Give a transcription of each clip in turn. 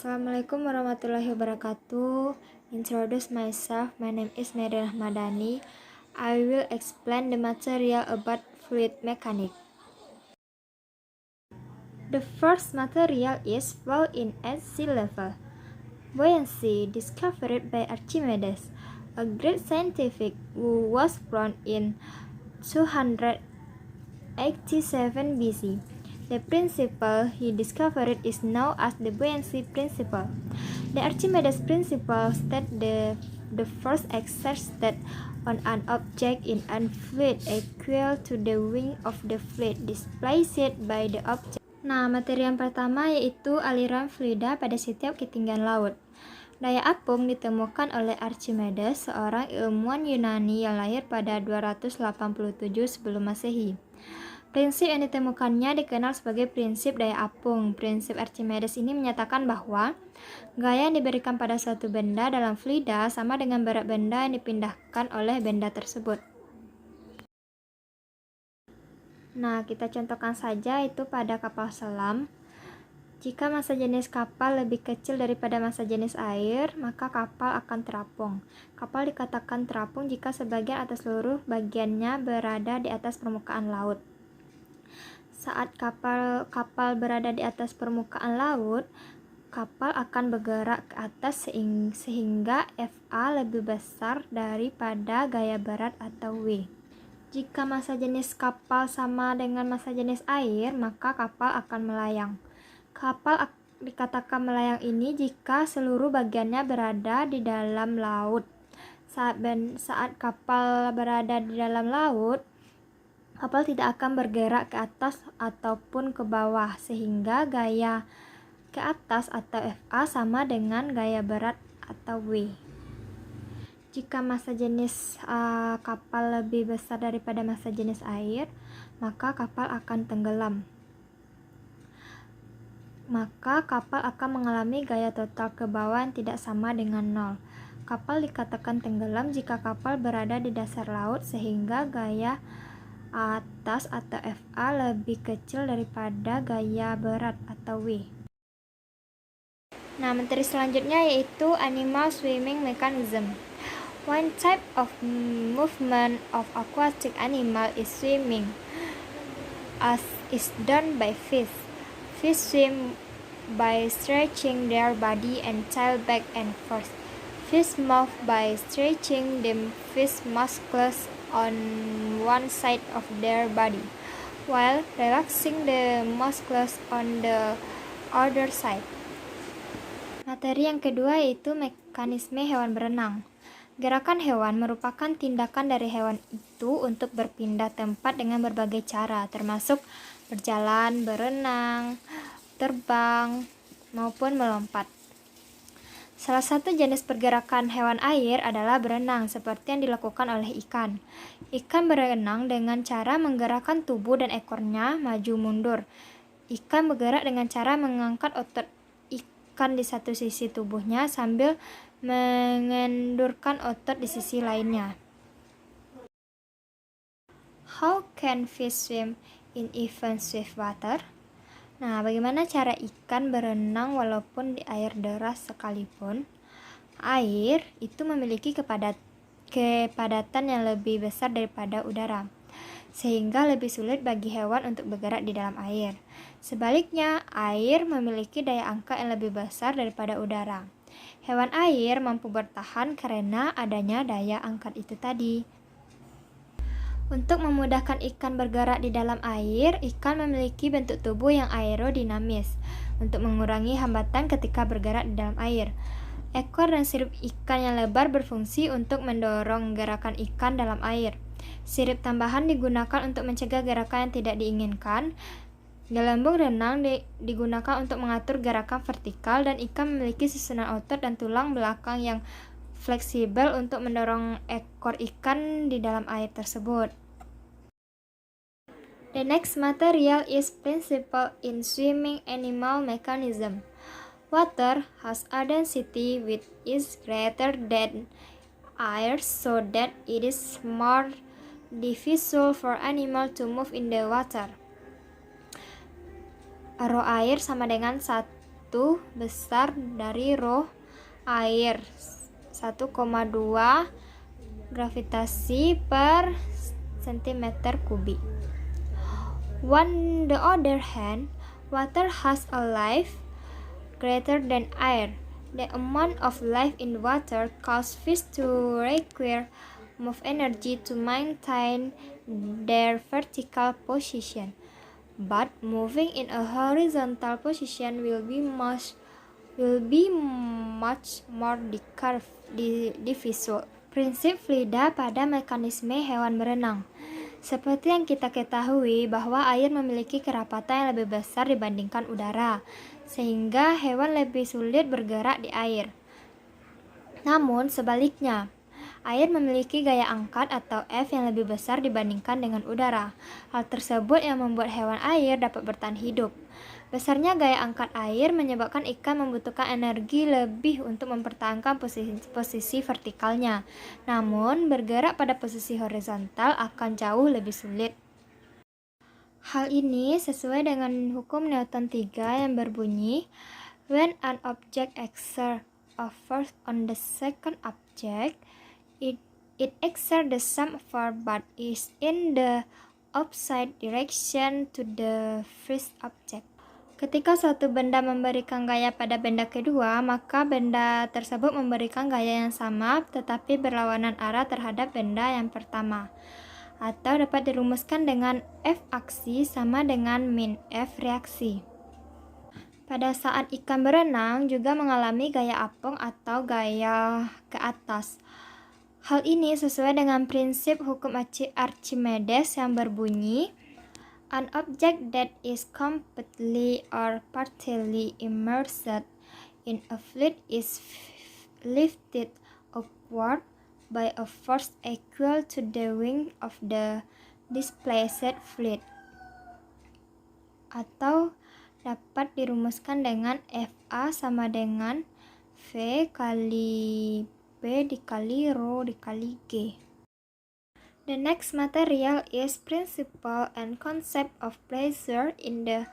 Assalamualaikum warahmatullahi wabarakatuh. Introduce myself. My name is Nadia Rahmadani. I will explain the material about fluid mechanics. The first material is flow in at sea level. Buoyancy, discovered by Archimedes, a great scientific who was born in 287 BC. The principle he discovered is known as the buoyancy principle. The Archimedes principle states the force exerted on an object in a fluid equal to the wing of the fluid displaced by the object. Nah, materi yang pertama yaitu aliran fluida pada setiap ketinggian laut. Daya apung ditemukan oleh Archimedes, seorang ilmuwan Yunani yang lahir pada 287 sebelum Masehi. Prinsip yang ditemukannya dikenal sebagai prinsip daya apung. Prinsip Archimedes ini menyatakan bahwa gaya yang diberikan pada suatu benda dalam fluida sama dengan berat benda yang dipindahkan oleh benda tersebut. Nah, kita contohkan saja itu pada kapal selam. Jika massa jenis kapal lebih kecil daripada massa jenis air, maka kapal akan terapung. Kapal dikatakan terapung jika sebagian atau seluruh bagiannya berada di atas permukaan laut. Saat kapal berada di atas permukaan laut, kapal akan bergerak ke atas sehingga Fa lebih besar daripada gaya berat atau W. Jika massa jenis kapal sama dengan massa jenis air, maka kapal akan melayang. Kapal dikatakan melayang ini jika seluruh bagiannya berada di dalam laut. Saat kapal berada di dalam laut, kapal tidak akan bergerak ke atas ataupun ke bawah, sehingga gaya ke atas atau Fa sama dengan gaya berat atau W. Jika massa jenis kapal lebih besar daripada massa jenis air, maka kapal akan tenggelam. Maka kapal akan mengalami gaya total ke bawah yang tidak sama dengan nol. Kapal dikatakan tenggelam jika kapal berada di dasar laut sehingga gaya atas atau Fa lebih kecil daripada gaya berat atau W. Nah, materi selanjutnya yaitu animal swimming mechanism. One type of movement of aquatic animal is swimming, as is done by fish. Fish swim by stretching their body and tail back and forth. Fish move by stretching the fish muscles on one side of their body, while relaxing the muscles on the other side. Materi yang kedua yaitu mekanisme hewan berenang. Gerakan hewan merupakan tindakan dari hewan itu untuk berpindah tempat dengan berbagai cara, termasuk berjalan, berenang, terbang, maupun melompat. Salah satu jenis pergerakan hewan air adalah berenang, seperti yang dilakukan oleh ikan. Ikan berenang dengan cara menggerakkan tubuh dan ekornya maju mundur. Ikan bergerak dengan cara mengangkat otot ikan di satu sisi tubuhnya sambil mengendurkan otot di sisi lainnya. How can fish swim in even swift water? Nah, bagaimana cara ikan berenang walaupun di air deras sekalipun? Air itu memiliki kepadatan yang lebih besar daripada udara, sehingga lebih sulit bagi hewan untuk bergerak di dalam air. Sebaliknya, air memiliki daya angkat yang lebih besar daripada udara. Hewan air mampu bertahan karena adanya daya angkat itu tadi. Untuk memudahkan ikan bergerak di dalam air, ikan memiliki bentuk tubuh yang aerodinamis untuk mengurangi hambatan ketika bergerak di dalam air. Ekor dan sirip ikan yang lebar berfungsi untuk mendorong gerakan ikan dalam air. Sirip tambahan digunakan untuk mencegah gerakan yang tidak diinginkan. Gelembung renang digunakan untuk mengatur gerakan vertikal, dan ikan memiliki susunan otot dan tulang belakang yang fleksibel untuk mendorong ekor ikan di dalam air tersebut. The next material is principle in swimming animal mechanism. Water has a density which is greater than air, so that it is more difficult for animal to move in the water. Arus air sama dengan 1 besar dari rho air 1,2 gravitasi per centimeter kubik. On the other hand, water has a life greater than air. The amount of life in water causes fish to require more energy to maintain their vertical position. But moving in a horizontal position will be much more difficult. Prinsip Flida pada mekanisme hewan berenang. Seperti yang kita ketahui bahwa air memiliki kerapatan yang lebih besar dibandingkan udara, sehingga hewan lebih sulit bergerak di air. Namun sebaliknya, air memiliki gaya angkat atau F yang lebih besar dibandingkan dengan udara. Hal tersebut yang membuat hewan air dapat bertahan hidup. Besarnya gaya angkat air menyebabkan ikan membutuhkan energi lebih untuk mempertahankan posisi vertikalnya. Namun, bergerak pada posisi horizontal akan jauh lebih sulit. Hal ini sesuai dengan hukum Newton 3 yang berbunyi, when an object exerts a force on the second object, it exerts the same force but is in the opposite direction to the first object. Ketika suatu benda memberikan gaya pada benda kedua, maka benda tersebut memberikan gaya yang sama tetapi berlawanan arah terhadap benda yang pertama. Atau dapat dirumuskan dengan F aksi sama dengan min F reaksi. Pada saat ikan berenang juga mengalami gaya apung atau gaya ke atas. Hal ini sesuai dengan prinsip hukum Archimedes yang berbunyi, an object that is completely or partially immersed in a fluid is lifted upward by a force equal to the weight of the displaced fluid. Atau dapat dirumuskan dengan FA sama dengan V kali P dikali Rho dikali G. The next material is principle and concept of pressure in the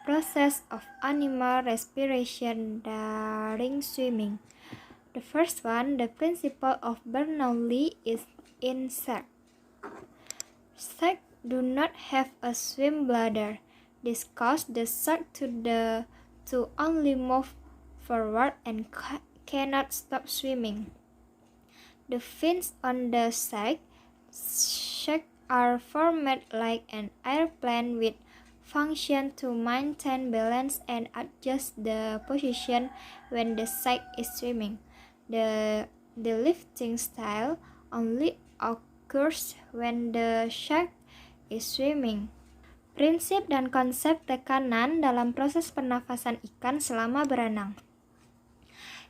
process of animal respiration during swimming. The first one, the principle of Bernoulli, is in sharks. Sharks do not have a swim bladder. This causes the shark to only move forward and cannot stop swimming. The fins on the shark are formed like an airplane with function to maintain balance and adjust the position when the shark is swimming. The lifting style only occurs when the shark is swimming. Prinsip dan konsep tekanan dalam proses pernafasan ikan selama berenang.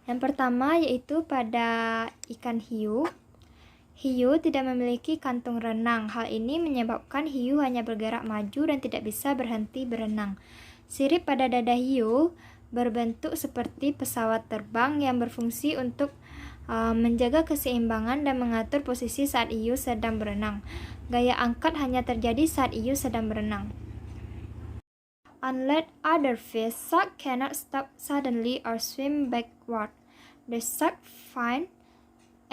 Yang pertama yaitu pada ikan hiu. Hiu tidak memiliki kantung renang. Hal ini menyebabkan hiu hanya bergerak maju dan tidak bisa berhenti berenang. Sirip pada dada hiu berbentuk seperti pesawat terbang yang berfungsi untuk menjaga keseimbangan dan mengatur posisi saat hiu sedang berenang. Gaya angkat hanya terjadi saat hiu sedang berenang. Unlike other fish, shark cannot stop suddenly or swim backward. The shark fin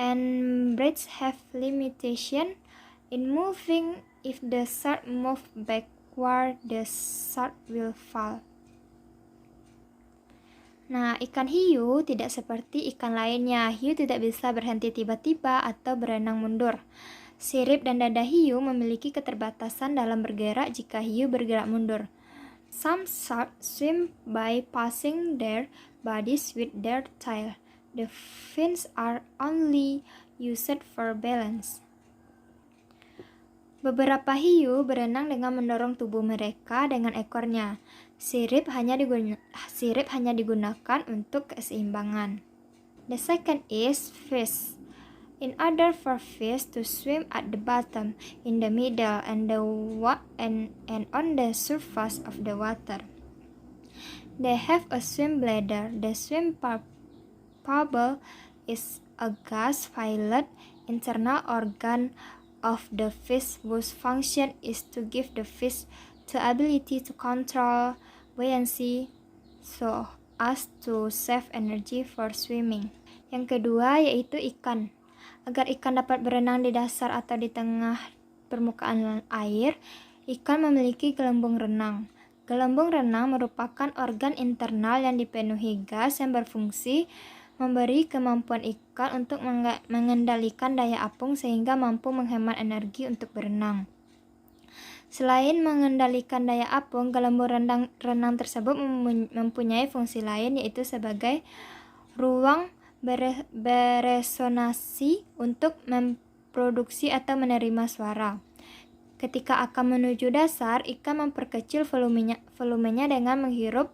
and braids have limitation in moving. If the shark moves backward, the shark will fall. Nah, ikan hiu tidak seperti ikan lainnya. Hiu tidak bisa berhenti tiba-tiba atau berenang mundur. Sirip dan dada hiu memiliki keterbatasan dalam bergerak jika hiu bergerak mundur. Some sharks swim by passing their bodies with their tail. The fins are only used for balance. Beberapa hiu berenang dengan mendorong tubuh mereka dengan ekornya. Sirip hanya digunakan untuk keseimbangan. The second is fish. In order for fish to swim at the bottom, in the middle, and on the surface of the water, they have a swim bladder. The swim bubble is a gas-filled internal organ of the fish whose function is to give the fish the ability to control buoyancy so us to save energy for swimming. Yang kedua yaitu ikan. Agar ikan dapat berenang di dasar atau di tengah permukaan air, ikan memiliki gelembung renang. Gelembung renang merupakan organ internal yang dipenuhi gas yang berfungsi memberi kemampuan ikan untuk mengendalikan daya apung sehingga mampu menghemat energi untuk berenang. Selain mengendalikan daya apung, gelembung renang tersebut mempunyai fungsi lain, yaitu sebagai ruang beresonansi untuk memproduksi atau menerima suara. Ketika akan menuju dasar, ikan memperkecil volumenya dengan menghirup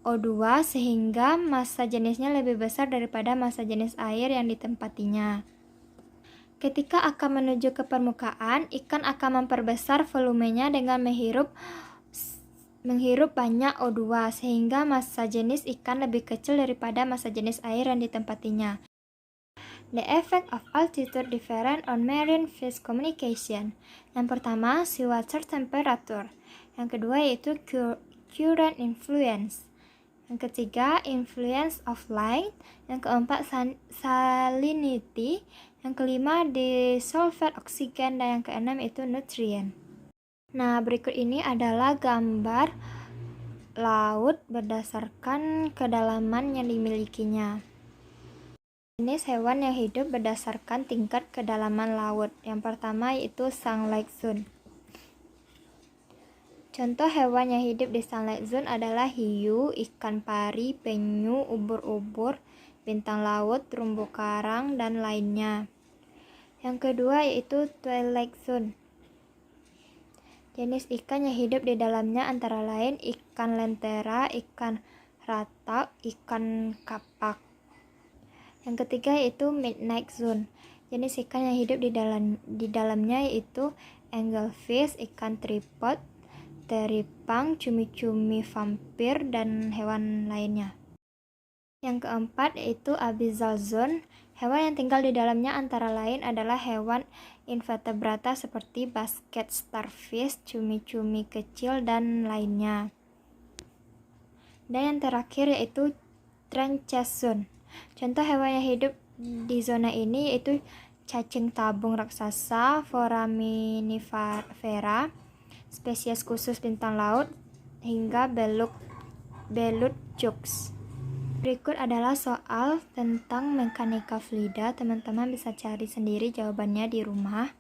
O2 sehingga massa jenisnya lebih besar daripada massa jenis air yang ditempatinya. Ketika akan menuju ke permukaan, ikan akan memperbesar volumenya dengan menghirup banyak O2 sehingga massa jenis ikan lebih kecil daripada massa jenis air yang ditempatinya. The effect of altitude difference on marine fish communication. Yang pertama, seawater temperature. Yang kedua yaitu current influence. Yang ketiga, influence of light. Yang keempat, salinity. Yang kelima, dissolved oxygen. Dan yang keenam itu nutrient. Nah, berikut ini adalah gambar laut berdasarkan kedalaman yang dimilikinya. Jenis hewan yang hidup berdasarkan tingkat kedalaman laut. Yang pertama yaitu sunlight zone. Contoh hewan yang hidup di sunlight zone adalah hiu, ikan pari, penyu, ubur-ubur, bintang laut, terumbu karang, dan lainnya. Yang kedua yaitu twilight zone. Jenis ikan yang hidup di dalamnya antara lain ikan lentera, ikan ratak, ikan kapak. Yang ketiga yaitu midnight zone. Jenis ikan yang hidup di dalamnya yaitu anglefish, ikan tripod, teripang, cumi-cumi vampir, dan hewan lainnya. Yang keempat yaitu abyssal zone. Hewan yang tinggal di dalamnya antara lain adalah hewan invertebrata seperti basket starfish, cumi-cumi kecil, dan lainnya. Dan yang terakhir yaitu trench zone. Contoh hewan yang hidup di zona ini yaitu cacing tabung raksasa, foraminifera, spesies khusus bintang laut, hingga belut chooks. Berikut adalah soal tentang mekanika fluida. Teman-teman bisa cari sendiri jawabannya di rumah.